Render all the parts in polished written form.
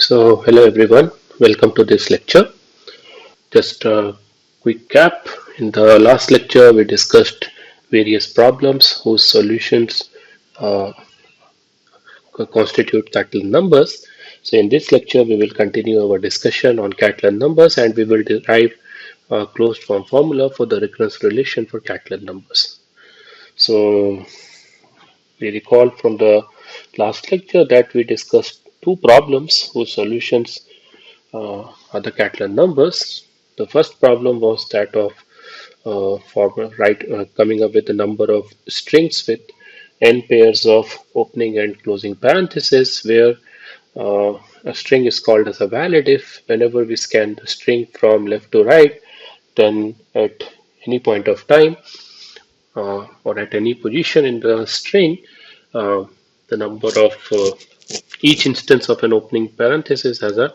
So, hello everyone, welcome to this lecture. Just a quick cap. In the last lecture, we discussed various problems whose solutions uh, constitute Catalan numbers. So, in this lecture, we will continue our discussion on Catalan numbers and we will derive a closed form formula for the recurrence relation for Catalan numbers. So, we recall from the last lecture that we discussed two problems whose solutions are the Catalan numbers. The first problem was that of coming up with a number of strings with n pairs of opening and closing parentheses, where a string is called as a valid if whenever we scan the string from left to right, then at any point of time or at any position in the string, uh, the number of each instance of an opening parenthesis has a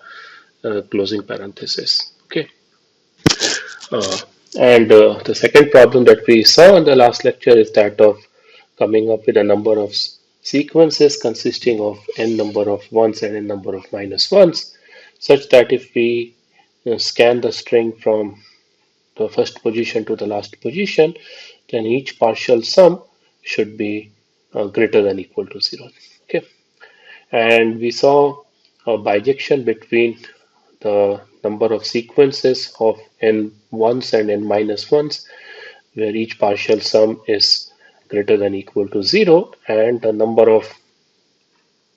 closing parenthesis. Okay. Uh, and the second problem that we saw in the last lecture is that of coming up with a number of sequences consisting of n number of ones and n number of minus ones, such that if we scan the string from the first position to the last position, then each partial sum should be greater than equal to 0. Okay, and we saw a bijection between the number of sequences of n ones and n minus ones, where each partial sum is greater than equal to 0, and the number of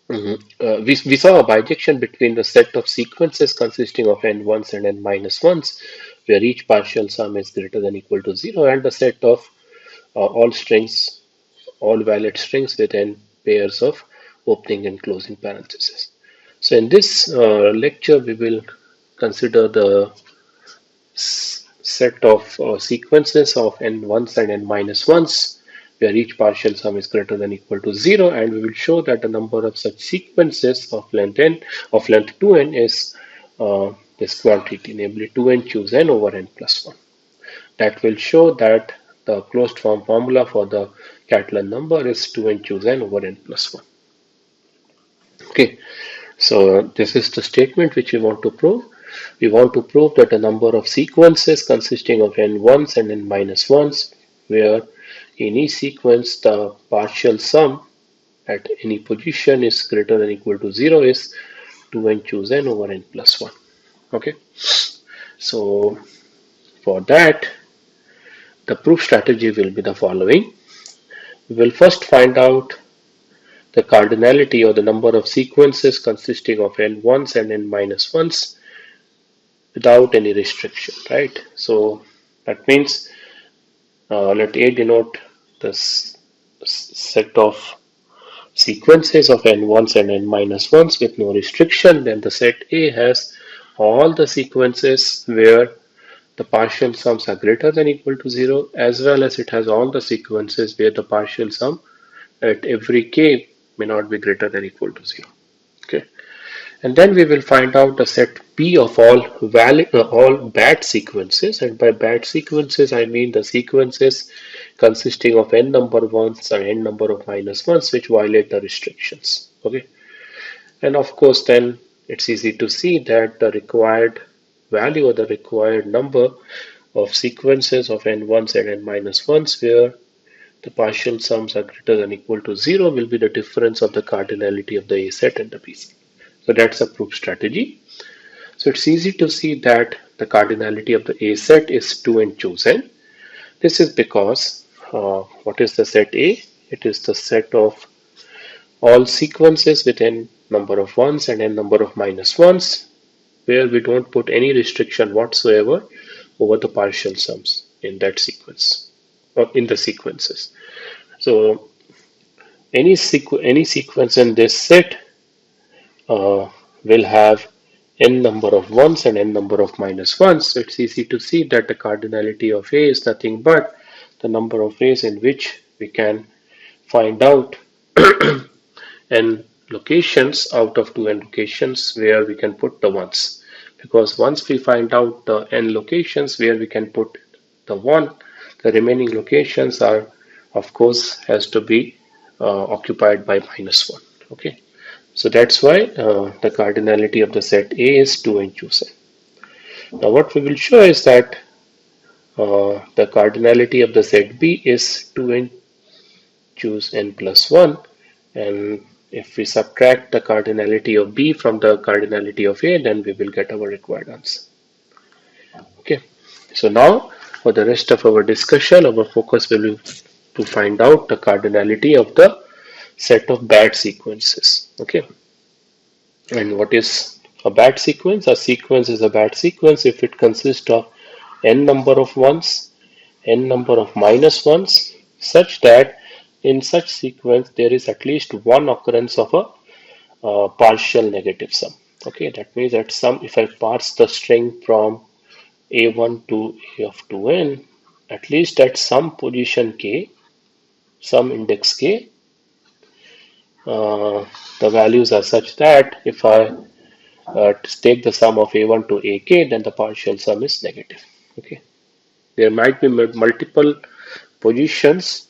we saw a bijection between the set of sequences consisting of n ones and n minus ones, where each partial sum is greater than equal to 0, and the set of all strings, all valid strings with n pairs of opening and closing parentheses. So in this lecture, we will consider the set of sequences of n ones and n minus ones, where each partial sum is greater than equal to 0, and we will show that the number of such sequences of length n of length 2n is this quantity, namely 2n choose n over n plus 1. That will show that the closed form formula for the Catalan number is 2n choose n over n plus 1. Okay, so this is the statement which we want to prove. We want to prove that a number of sequences consisting of n ones and n minus ones, where in each sequence the partial sum at any position is greater than equal to 0 is 2n choose n over n plus 1. Okay, so for that, the proof strategy will be the following. We will first find out the cardinality, or the number of sequences consisting of n ones and n minus ones without any restriction, right? So that means let A denote the set of sequences of n ones and n minus ones with no restriction. Then the set A has all the sequences where the partial sums are greater than equal to 0, as well as it has all the sequences where the partial sum at every k may not be greater than equal to 0. Okay, and then we will find out the set P of all all bad sequences, and by bad sequences I mean the sequences consisting of n number of ones and n number of minus ones which violate the restrictions. Okay, and of course then it's easy to see that the required value, or the required number of sequences of n ones and n minus ones where the partial sums are greater than equal to 0 will be the difference of the cardinality of the A set and the B set. So that's a proof strategy. So it's easy to see that the cardinality of the A set is 2n choose n. This is because what is the set A? It is the set of all sequences with n number of ones and n number of minus ones, where we don't put any restriction whatsoever over the partial sums in that sequence, or in the sequences. So any sequence in this set will have n number of ones and n number of minus ones. So it's easy to see that the cardinality of A is nothing but the number of ways in which we can find out n locations out of 2n locations where we can put the ones. Because once we find out the n locations where we can put the 1, the remaining locations are, of course, has to be occupied by minus 1. Okay, So that's why the cardinality of the set A is 2n choose n. Now what we will show is that the cardinality of the set B is 2n choose n plus 1, and if we subtract the cardinality of B from the cardinality of A, then we will get our required answer. Okay, so now for the rest of our discussion, our focus will be to find out the cardinality of the set of bad sequences. Okay, and what is a bad sequence? A sequence is a bad sequence if it consists of n number of ones, n number of minus ones, such that in such sequence there is at least one occurrence of a partial negative sum. Okay, that means that sum, if I parse the string from a1 to a of 2n, at least at some position k, some index k, uh, the values are such that if I take the sum of a1 to ak, then the partial sum is negative. Okay, there might be multiple positions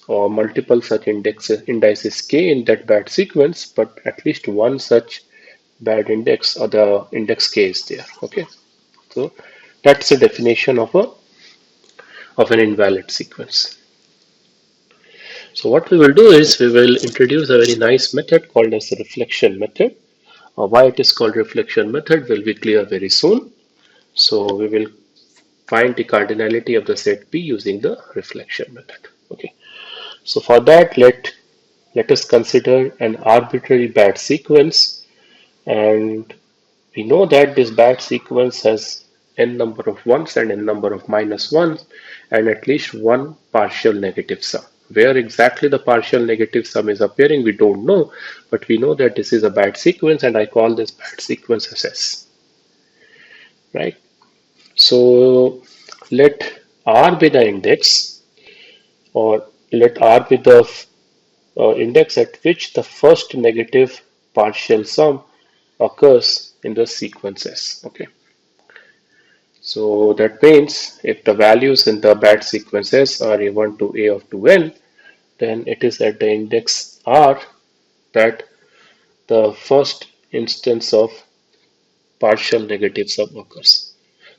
or multiple such indices k in that bad sequence, but at least one such bad index or the index k is there. Okay, so that's the definition of an invalid sequence. So what we will do is we will introduce a very nice method called as the reflection method. Why it is called reflection method will be clear very soon. So we will find the cardinality of the set P using the reflection method. Okay. So for that, let us consider an arbitrary bad sequence, and we know that this bad sequence has n number of ones and n number of minus ones and at least one partial negative sum. Where exactly the partial negative sum is appearing, we don't know, but we know that this is a bad sequence, and I call this bad sequence as S. Right? So let R be the index, or let R be the index at which the first negative partial sum occurs in the sequence S. Okay. So that means if the values in the bad sequences are a1 to a of 2n, then it is at the index R that the first instance of partial negative sum occurs.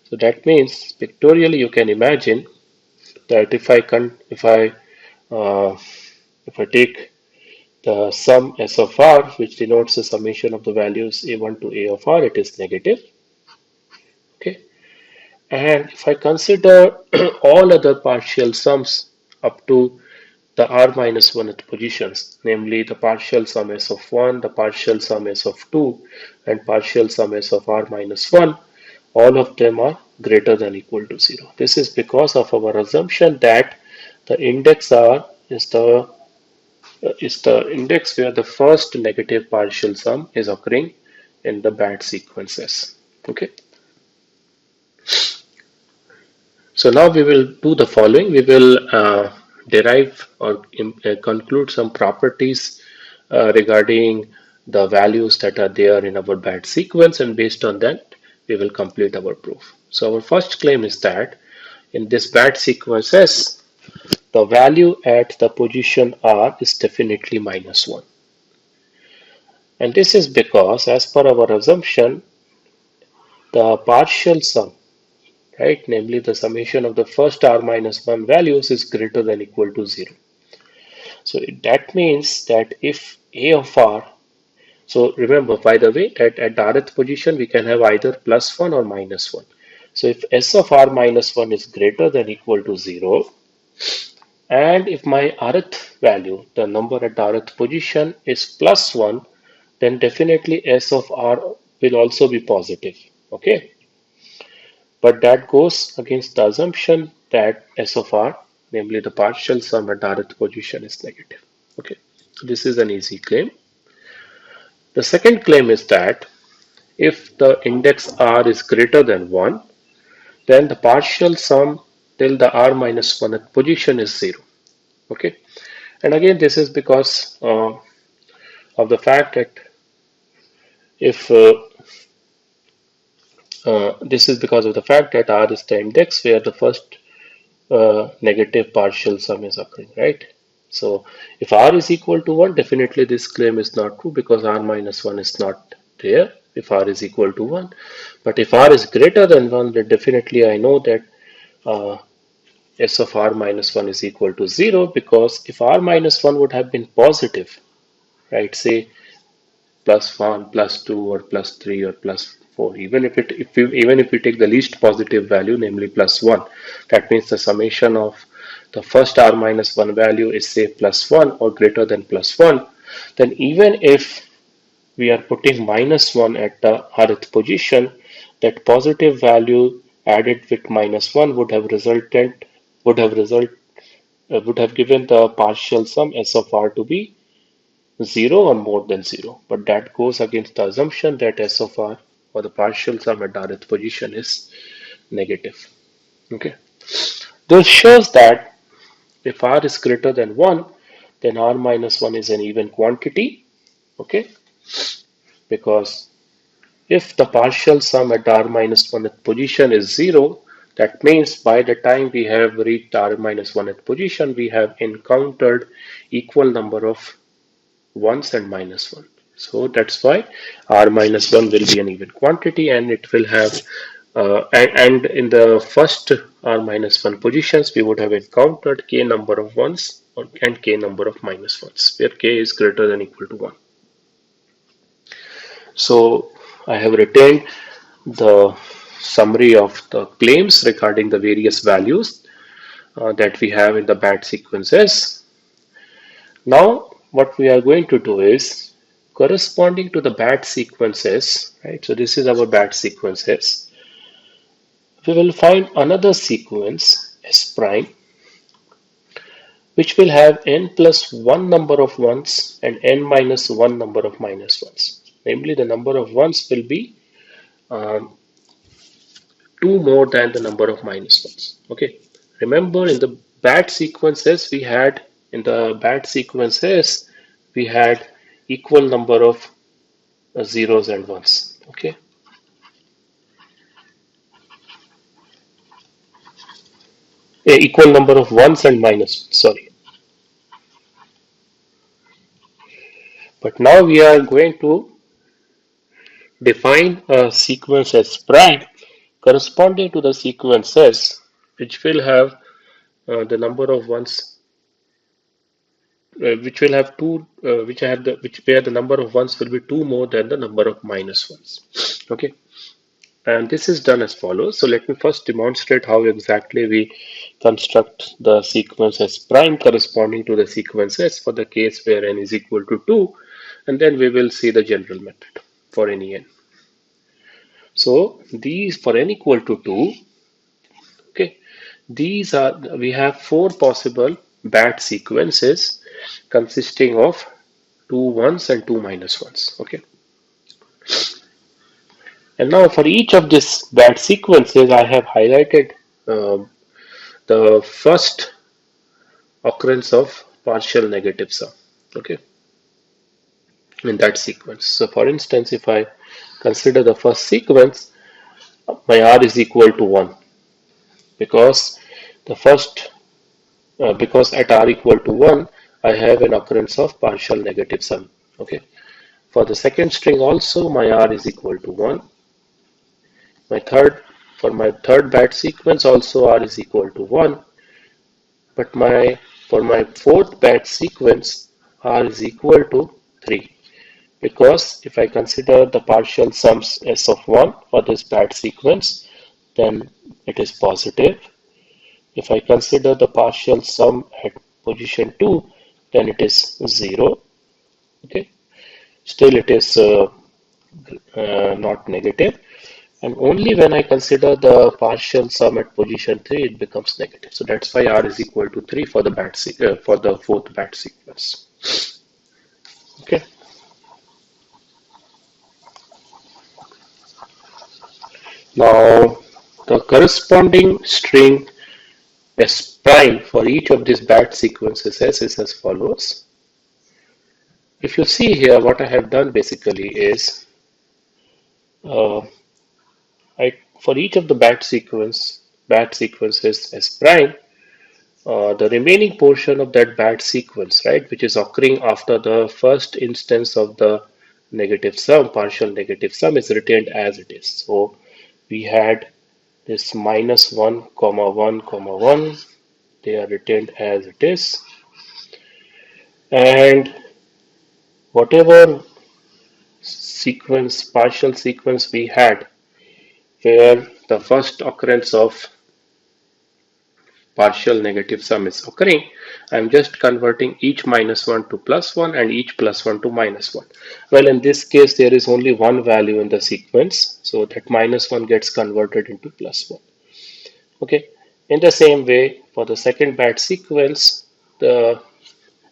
So that means pictorially you can imagine that uh, if I take the sum S of R, which denotes the summation of the values a1 to a of R, it is negative. Okay, and if I consider all other partial sums up to the r minus 1th positions, namely the partial sum s of 1, the partial sum s of 2, and partial sum s of r minus 1, all of them are greater than equal to 0. This is because of our assumption that the index r is the index where the first negative partial sum is occurring in the bad sequences. Okay. So now we will do the following. We will derive or conclude some properties regarding the values that are there in our bad sequence, and based on that we will complete our proof. So our first claim is that in this bad sequence S, the value at the position R is definitely minus 1. And this is because, as per our assumption, the partial sum, right, namely the summation of the first r minus 1 values is greater than equal to 0. So that means that if a of r, so remember by the way that at the rth position we can have either plus 1 or minus 1. So if s of r minus 1 is greater than equal to 0, and if my rth value, the number at the rth position, is plus 1, then definitely s of r will also be positive. Okay, but that goes against the assumption that S of R, namely the partial sum at rth position, is negative. Okay, so this is an easy claim. The second claim is that if the index R is greater than 1, then the partial sum till the R minus 1th position is 0. Okay, and again this is because of the fact that if this is because of the fact that R is the index where the first negative partial sum is occurring, right? So if r is equal to 1, definitely this claim is not true because r minus 1 is not there if r is equal to 1. But if r is greater than 1, then definitely I know that uh, s of r minus 1 is equal to 0, because if r minus 1 would have been positive, right, say plus 1, plus 2, or plus 3, or plus 4, even if we take the least positive value, namely plus 1, that means the summation of the first r minus 1 value is say plus 1 or greater than plus 1, then even if we are putting minus 1 at the rth position, that positive value added with minus 1 would have given the partial sum s of r to be 0 or more than 0. But that goes against the assumption that s of r, or the partial sum at the rth position, is negative. Okay. This shows that if r is greater than 1, then r minus 1 is an even quantity. Okay. Because if the partial sum at r minus 1th position is 0, that means by the time we have reached r minus 1th position, we have encountered equal number of ones and minus 1. So that's why r minus 1 will be an even quantity, and it will have and in the first r minus 1 positions we would have encountered k number of ones and k number of minus ones, where k is greater than equal to 1. So I have retained the summary of the claims regarding the various values that we have in the batch sequences. Now, what we are going to do is, corresponding to the batch sequences, right? So this is our batch sequences. We will find another sequence S prime, which will have n plus 1 number of ones and n minus 1 number of minus ones. Namely, the number of ones will be um, 2 more than the number of minus ones. Okay. Remember, in the batch sequences we had equal number of zeros and ones. Okay. Equal number of ones and minus ones, sorry. But now we are going to define a sequence as prime corresponding to the sequences which will have the number of ones which will have two which where the number of ones will be two more than the number of minus ones. Okay. And this is done as follows. So let me first demonstrate how exactly we construct the sequence as prime corresponding to the sequence S for the case where n is equal to 2, and then we will see the general method for any n. So these for n equal to 2, okay, we have four possible batch sequences consisting of two ones and two minus ones. Okay. And now for each of these batch sequences, I have highlighted um, the first occurrence of partial negative sum, okay, in that sequence. So for instance, if I consider the first sequence, my r is equal to 1, because the first because at r equal to 1 I have an occurrence of partial negative sum. Okay. For the second string also, my r is equal to 1. My third For my third batch sequence also, r is equal to 1. But for my fourth batch sequence, r is equal to 3, because if I consider the partial sums s of 1 for this batch sequence, then it is positive. If I consider the partial sum at position 2, then it is 0. Okay, still it is not negative. And only when I consider the partial sum at position 3, it becomes negative. So that's why r is equal to 3 for the for the fourth batch sequence. Okay. Now the corresponding string S prime for each of these batch sequences S is as follows. If you see here, what I have done basically is uh, for each of the batch sequences S prime, the remaining portion of that bad sequence, right, which is occurring after the first instance of the negative sum, partial negative sum, is retained as it is. So we had this minus 1 comma 1 comma 1, they are retained as it is, and whatever sequence, partial sequence we had, where the first occurrence of partial negative sum is occurring, I'm just converting each minus 1 to plus 1 and each plus 1 to minus 1. Well, in this case, there is only one value in the sequence, so that minus 1 gets converted into plus 1. Okay. In the same way, for the second bad sequence, the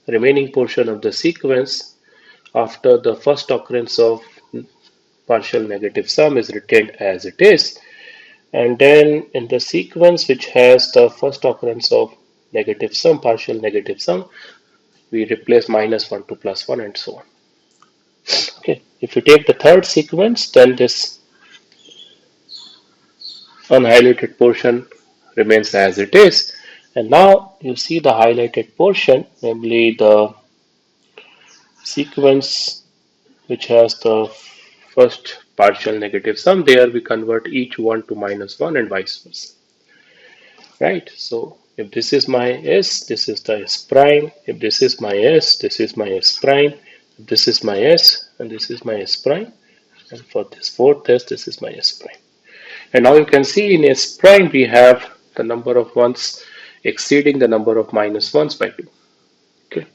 remaining portion of the sequence after the first occurrence of partial negative sum is retained as it is, and then in the sequence which has the first occurrence of negative sum, partial negative sum, we replace minus 1 to plus 1 and so on. Okay, if you take the third sequence, then this unhighlighted portion remains as it is. And now you see the highlighted portion, namely the sequence which has the first partial negative sum. There we convert each 1 to minus 1 and vice versa. Right? So if this is my S, this is the S prime. If this is my S, this is my S prime. If this is my S, and this is my S prime. And for this fourth S, this is my S prime. And now you can see in S prime we have the number of ones exceeding the number of minus ones by 2. Okay.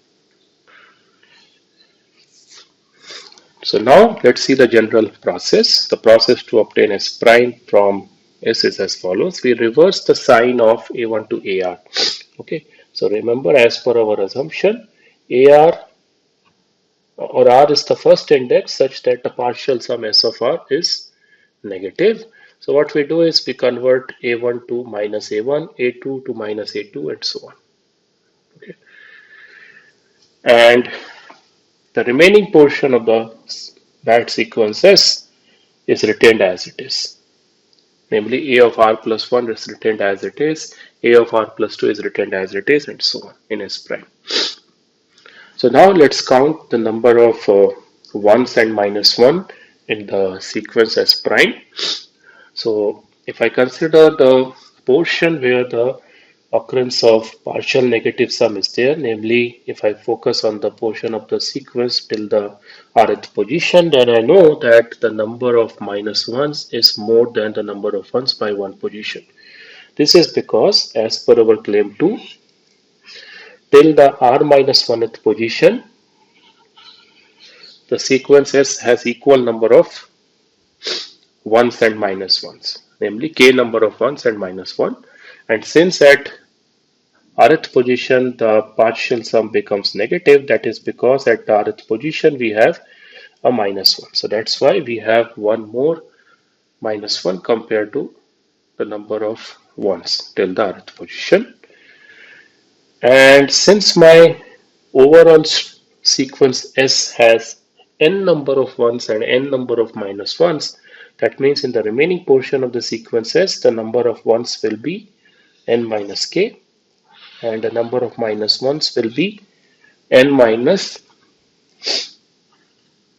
So now let's see the general process. The process to obtain S prime from S is as follows. We reverse the sign of A1 to AR. Okay. So remember, as per our assumption, AR or R is the first index such that the partial sum S of R is negative. So what we do is we convert A1 to minus A1, A2 to minus A2, and so on. Okay. And the remaining portion of the bad sequence S is retained as it is. Namely, A of R plus 1 is retained as it is, A of R plus 2 is retained as it is, and so on in S prime. So now let's count the number of ones and minus 1 in the sequence S prime. So if I consider the portion where the occurrence of partial negative sum is there, namely if I focus on the portion of the sequence till the rth position, then I know that the number of minus ones is more than the number of ones by one position. This is because, as per our claim 2, till the r minus 1th position, the sequence S has equal number of ones and minus ones, namely k number of ones and minus 1. And since at rth position the partial sum becomes negative, that is because at the rth position we have a minus 1. So that's why we have one more minus 1 compared to the number of ones till the rth position. And since my overall sequence S has n number of ones and n number of minus ones, that means in the remaining portion of the sequence S, the number of ones will be n minus k, and the number of minus ones will be n minus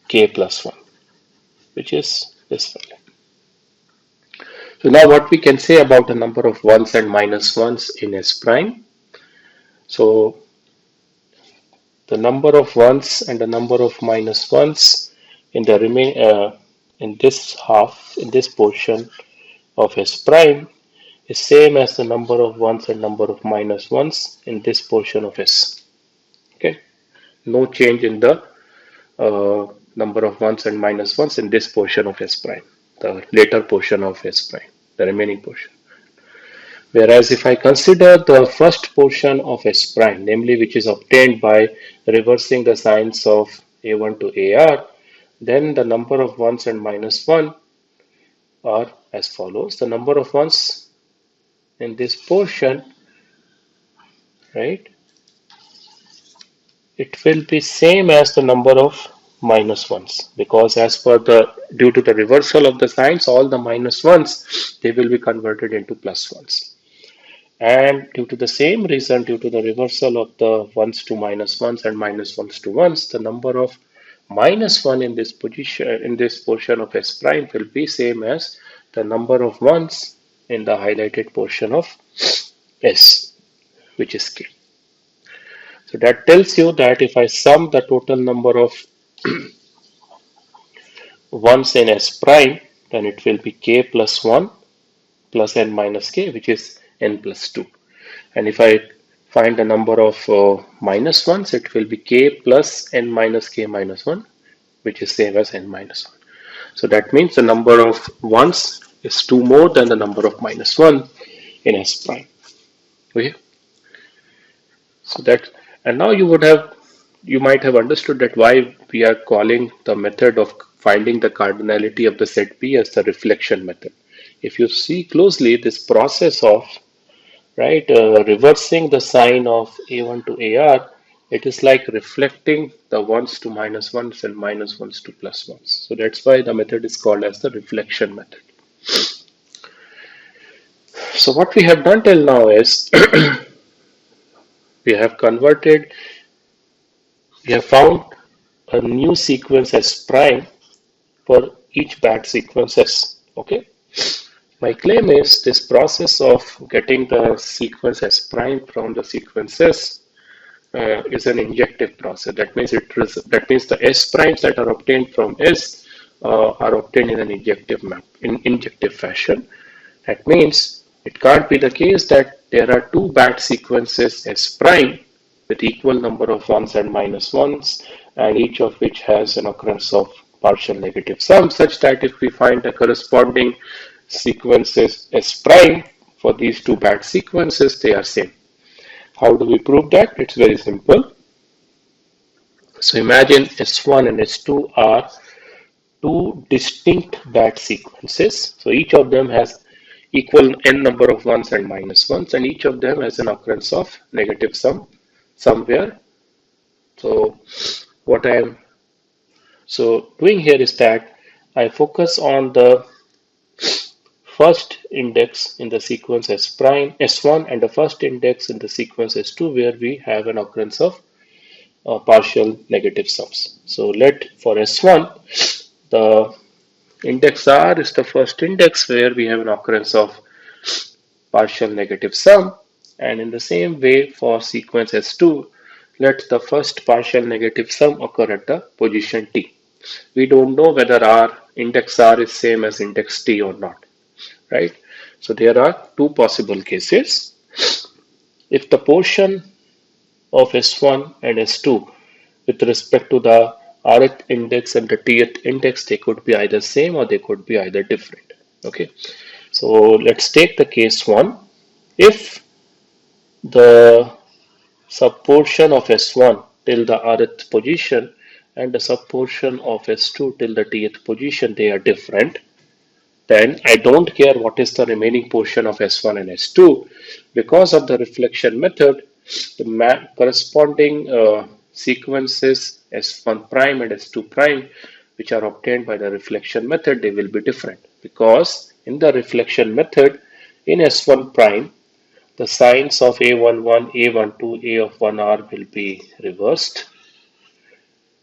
k plus 1, which is this value. So now what we can say about the number of ones and minus ones in S prime. So the number of ones and the number of minus ones in the in this half, in this portion of S prime, is same as the number of ones and number of minus ones in this portion of S. Okay, no change in the number of ones and minus ones in this portion of S prime, the later portion of S prime, the remaining portion. Whereas if I consider the first portion of S prime, namely which is obtained by reversing the signs of A1 to AR, then the number of ones and minus 1 are as follows. The number of ones in this portion, right, it will be same as the number of minus ones, because as per the, due to the reversal of the signs, all the minus ones, they will be converted into plus ones. And due to the same reason, due to the reversal of the ones to minus ones and minus ones to ones, the number of minus one in this position, in this portion of S prime will be same as the number of ones in the highlighted portion of S, which is K. So that tells you that if I sum the total number of ones in S prime, then it will be K plus 1 plus n minus K, which is n plus 2. And if I find the number of minus ones, it will be K plus n minus K minus 1, which is same as n minus 1. So that means the number of ones is 2 more than the number of minus 1 in S prime. Okay. So that, and now you might have understood that why we are calling the method of finding the cardinality of the set B as the reflection method. If you see closely this process of reversing the sign of A1 to AR, it is like reflecting the ones to minus ones and minus ones to plus ones. So that's why the method is called as the reflection method. So what we have done till now is we have converted, we have found a new sequence S prime for each bad sequence S. Okay. My claim is this process of getting the sequence S prime from the sequence S is an injective process. That means the S primes that are obtained from S are obtained in an injective fashion. That means it can't be the case that there are two bad sequences S prime with equal number of ones and minus ones, and each of which has an occurrence of partial negative sum, such that if we find the corresponding sequences S prime for these two bad sequences, they are same. How do we prove that? It's very simple. So imagine S1 and S2 are two distinct bad sequences. So each of them has equal n number of ones and minus ones, and each of them has an occurrence of negative sum somewhere. So what I am doing here is that I focus on the first index in the sequence S prime S1 and the first index in the sequence S2, where we have an occurrence of partial negative sums. So let for S1, the index R is the first index where we have an occurrence of partial negative sum, and in the same way for sequence S2, let the first partial negative sum occur at the position T. We don't know whether our index R is same as index T or not, right? So there are two possible cases. If the portion of S1 and S2 with respect to the rth index and the tth index, they could be either same or they could be either different. Okay, so let's take the case 1. If the subportion of S1 till the rth position and the subportion of S2 till the tth position, they are different, then I don't care what is the remaining portion of S1 and S2. Because of the reflection method, the corresponding sequences S1 prime and S2 prime, which are obtained by the reflection method, they will be different. Because in the reflection method, in S1 prime, the signs of A11, A12, A of 1R will be reversed.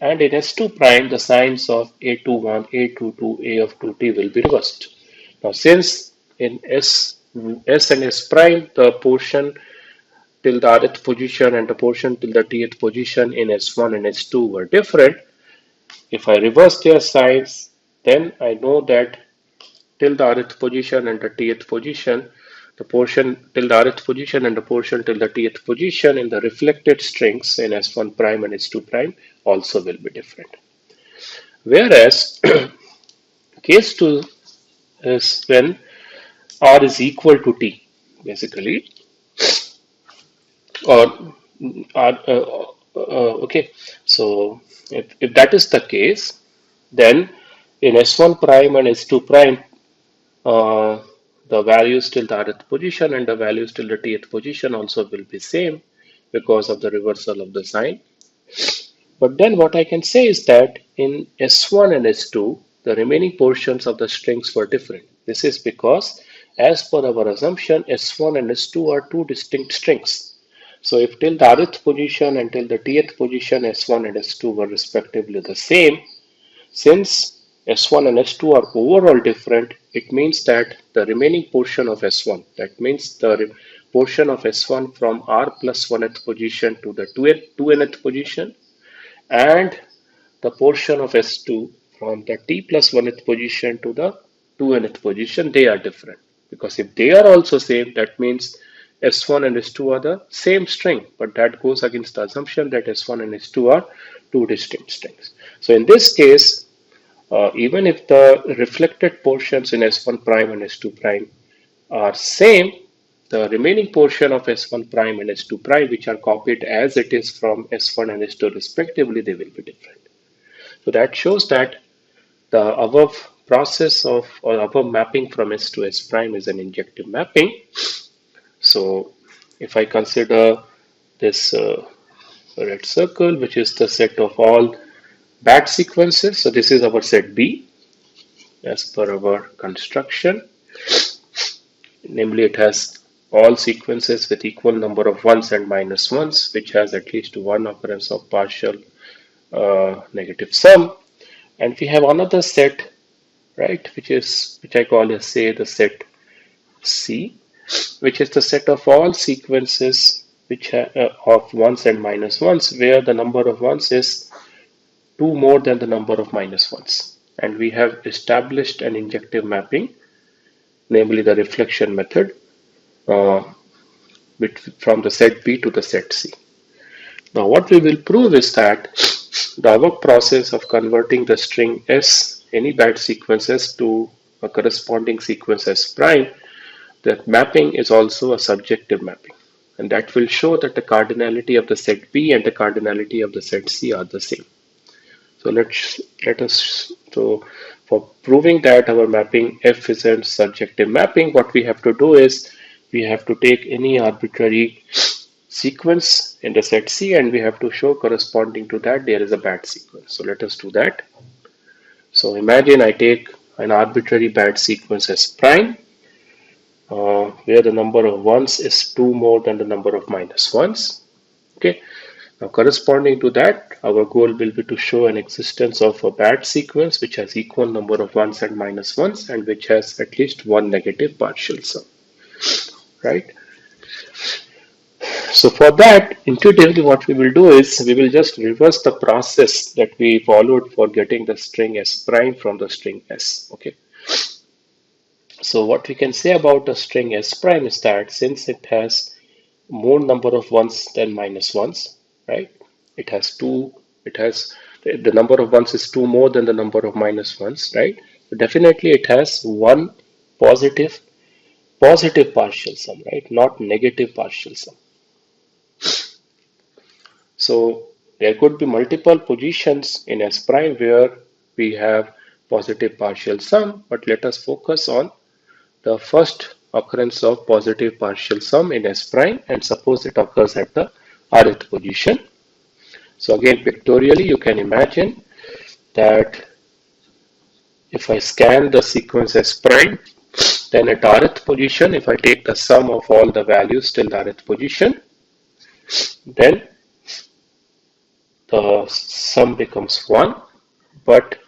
And in S2 prime, the signs of A21, A22, A of 2T will be reversed. Now, since in S and S prime, the portion till the rth position and the portion till the tth position in S1 and S2 were different, if I reverse their signs, then I know that till the rth position and the tth position, the portion till the rth position and the portion till the tth position in the reflected strings in S1 prime and S2 prime also will be different. Whereas case 2 is when R is equal to T, basically, or okay. So if that is the case, then in S1 prime and S2 prime, uh, the values till the rth position and the values till the tth position also will be same because of the reversal of the sign. But then what I can say is that in S1 and S2, the remaining portions of the strings were different. This is because As per our assumption, S1 and S2 are two distinct strings. So if till the rth position and till the tth position S1 and S2 were respectively the same, since S1 and S2 are overall different, it means that the remaining portion of S1, that means the portion of S1 from R plus 1th position to the 2nth position, and the portion of S2 from the t plus 1th position to the 2nth position, they are different. Because if they are also same, that means S1 and S2 are the same string, but that goes against the assumption that S1 and S2 are two distinct strings. So in this case, even if the reflected portions in S1 prime and S2 prime are same, the remaining portion of S1 prime and S2 prime, which are copied as it is from S1 and S2 respectively, they will be different. So that shows that the above process of or above mapping from S to S prime is an injective mapping. So if I consider this red circle, which is the set of all batch sequences, so this is our set B as per our construction. Namely, it has all sequences with equal number of ones and minus ones, which has at least one occurrence of partial negative sum. And we have another set, right, which I call as, say, the set C, which is the set of all sequences which of ones and minus ones, where the number of ones is 2 more than the number of minus ones. And we have established an injective mapping, namely the reflection method, uh, from the set B to the set C. Now what we will prove is that the above process of converting the string S, any batch sequences, to a corresponding sequence S prime, that mapping is also a surjective mapping. And that will show that the cardinality of the set B and the cardinality of the set C are the same. So for proving that our mapping F is a surjective mapping, what we have to do is we have to take any arbitrary sequence in the set C and we have to show corresponding to that there is a batch sequence. So let us do that. So imagine I take an arbitrary batch sequence S prime, where the number of ones is 2 more than the number of minus ones. Okay. Now corresponding to that, our goal will be to show an existence of a batch sequence which has equal number of ones and minus ones and which has at least one negative partial sum. Right. So for that, intuitively what we will do is we will just reverse the process that we followed for getting the string S prime from the string S. Okay. So what we can say about the string S prime is that since it has more number of ones than minus ones, right? It has the number of ones is 2 more than the number of minus ones, right? So definitely it has one positive partial sum, right? Not negative partial sum. So there could be multiple positions in S prime where we have positive partial sum, but let us focus on the first occurrence of positive partial sum in S prime, and suppose it occurs at the rth position. So again, pictorially, you can imagine that if I scan the sequence S prime, then at rth position, if I take the sum of all the values till the rth position, then the sum becomes 1. But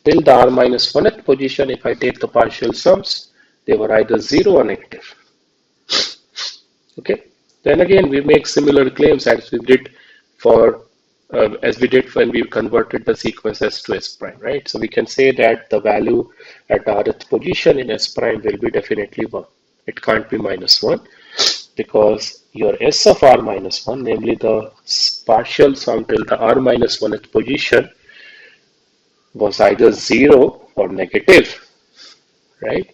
till the r minus 1th position, if I take the partial sums, they were either 0 or negative. Okay. Then again, we make similar claims as we did when we converted the sequence S to S prime, right? So we can say that the value at the rth position in S prime will be definitely 1. It can't be minus 1 because your S of R minus 1, namely the partial sum till the R minus 1th position, was either 0 or negative, right?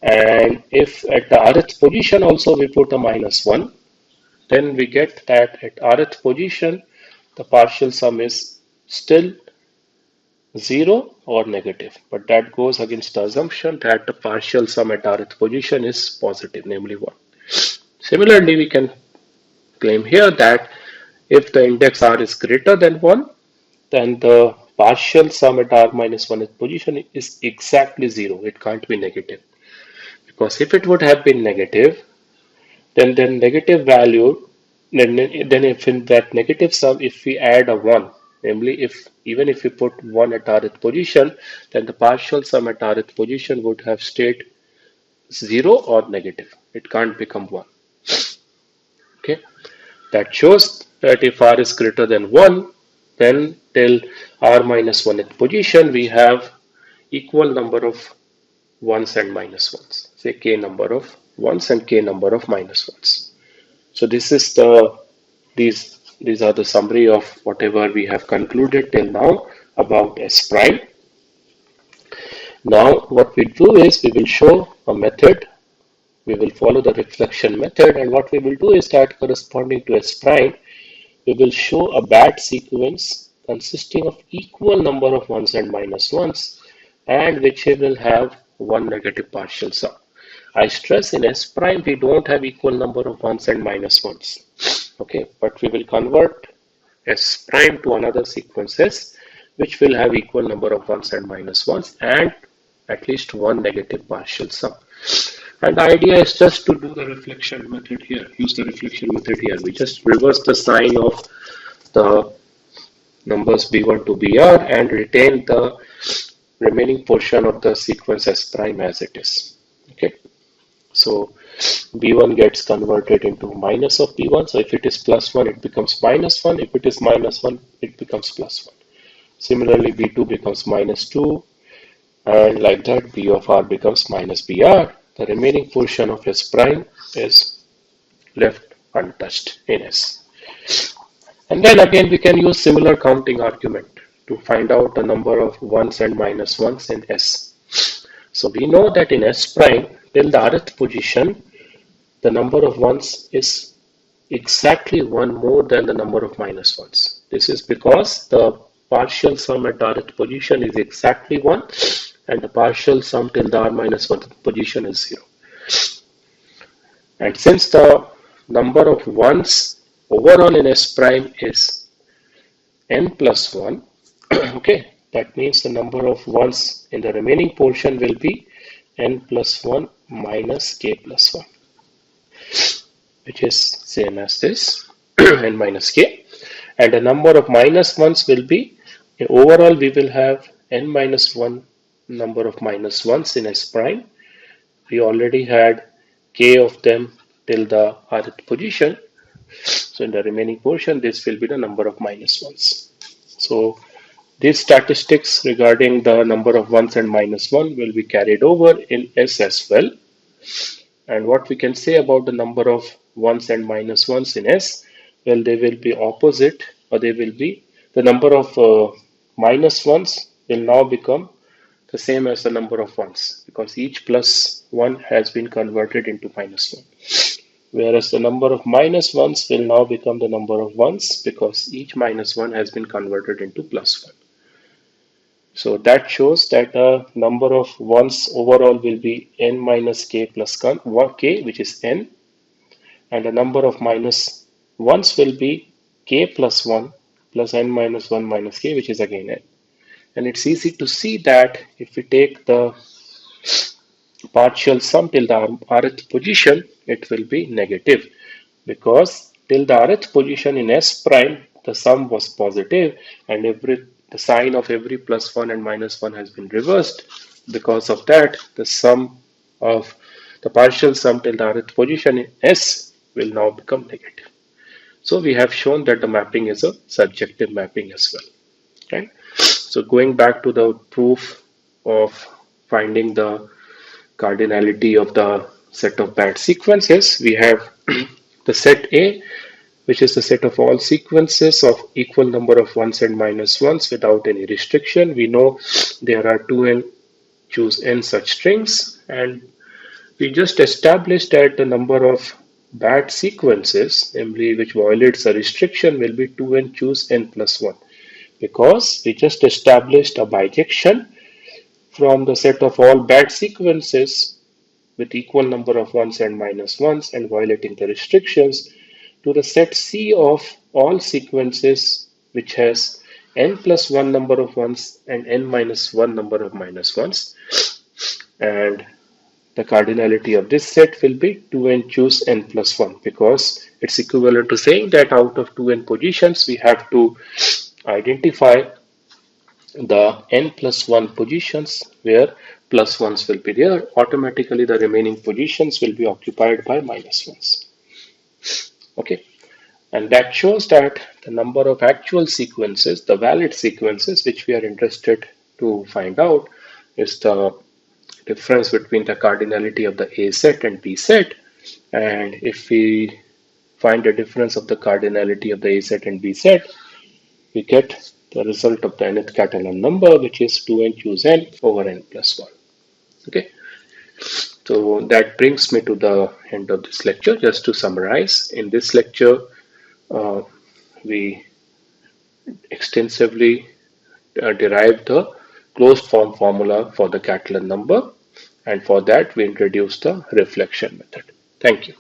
And if at the rth position also we put a minus 1, then we get that at rth position the partial sum is still 0 or negative, but that goes against the assumption that the partial sum at rth position is positive, namely 1. Similarly, we can claim here that if the index r is greater than 1, then the partial sum at r minus 1th position is exactly 0. It can't be negative, Because if it would have been negative, then negative value, then if in that negative sum, if we add a 1, namely if even if we put 1 at rth position, then the partial sum at rth position would have stayed 0 or negative. It can't become 1. Okay, that shows that if r is greater than 1, then till r minus 1th position, we have equal number of ones and minus ones. Say k number of ones and k number of minus ones. So this is these are the summary of whatever we have concluded till now about S prime. Now what we do is we will show a method. We will follow the reflection method, and what we will do is that corresponding to S prime, we will show a bad sequence consisting of equal number of ones and minus ones, and which will have one negative partial sum. I stress in S prime we don't have equal number of ones and minus ones. Okay, but we will convert S prime to another sequence S, which will have equal number of ones and minus ones and at least one negative partial sum. And the idea is just to do the reflection method here, use the reflection method here. We just reverse the sign of the numbers B1 to BR and retain the remaining portion of the sequence S prime as it is. Okay, so B1 gets converted into minus of B1. So if it is plus 1, it becomes minus 1. If it is minus 1, it becomes plus 1. Similarly, B2 becomes minus 2. And like that, B of R becomes minus BR. The remaining portion of S prime is left untouched in S. And then again, we can use similar counting argument to find out the number of ones and minus ones in S. So we know that in S prime, till the rth position, the number of ones is exactly one more than the number of minus ones. This is because the partial sum at rth position is exactly 1 and the partial sum till the r minus 1th position is 0. And since the number of ones overall in S prime is n plus 1, okay, that means the number of ones in the remaining portion will be n plus 1 minus k plus 1, which is same as this n minus k. And the number of minus ones will be, overall we will have n minus 1 number of minus ones in S prime. We already had k of them till the rth position. So in the remaining portion, this will be the number of minus ones. So these statistics regarding the number of ones and minus 1 will be carried over in S as well. And what we can say about the number of ones and minus ones in S, well, they will be opposite, or they will be the number of minus ones will now become the same as the number of ones, because each plus 1 has been converted into minus 1. Whereas the number of minus ones will now become the number of ones, because each minus 1 has been converted into plus 1. So that shows that the number of ones overall will be n minus k plus k, which is n, and the number of minus ones will be k plus 1 plus n minus 1 minus k, which is again n. And it's easy to see that if we take the partial sum till the rth position, it will be negative, because till the rth position in S prime, the sum was positive, and the sign of every plus 1 and minus 1 has been reversed. Because of that, the sum of the partial sum till the rth position in S will now become negative. So we have shown that the mapping is a surjective mapping as well. Right? So going back to the proof of finding the cardinality of the set of bad sequences, we have the set A, which is the set of all sequences of equal number of ones and minus ones without any restriction. We know there are 2n, choose n such strings, and we just established that the number of bad sequences, namely which violates a restriction, will be 2n, choose n plus 1, because we just established a bijection from the set of all bad sequences with equal number of ones and minus ones and violating the restrictions to the set C of all sequences which has n plus 1 number of ones and n minus 1 number of minus ones. And the cardinality of this set will be 2n choose n plus 1 because it's equivalent to saying that out of 2n positions we have to identify the n plus 1 positions where plus 1s will be there. Automatically the remaining positions will be occupied by minus 1s. Okay, and that shows that the number of actual sequences, the valid sequences which we are interested to find out, is the difference between the cardinality of the A set and B set. And if we find the difference of the cardinality of the A set and B set, we get the result of the nth Catalan number, which is 2n choose n over n plus 1. Okay, so that brings me to the end of this lecture. Just to summarize, in this lecture, uh, we extensively derived the closed form formula for the Catalan number, and for that we introduced the reflection method. Thank you.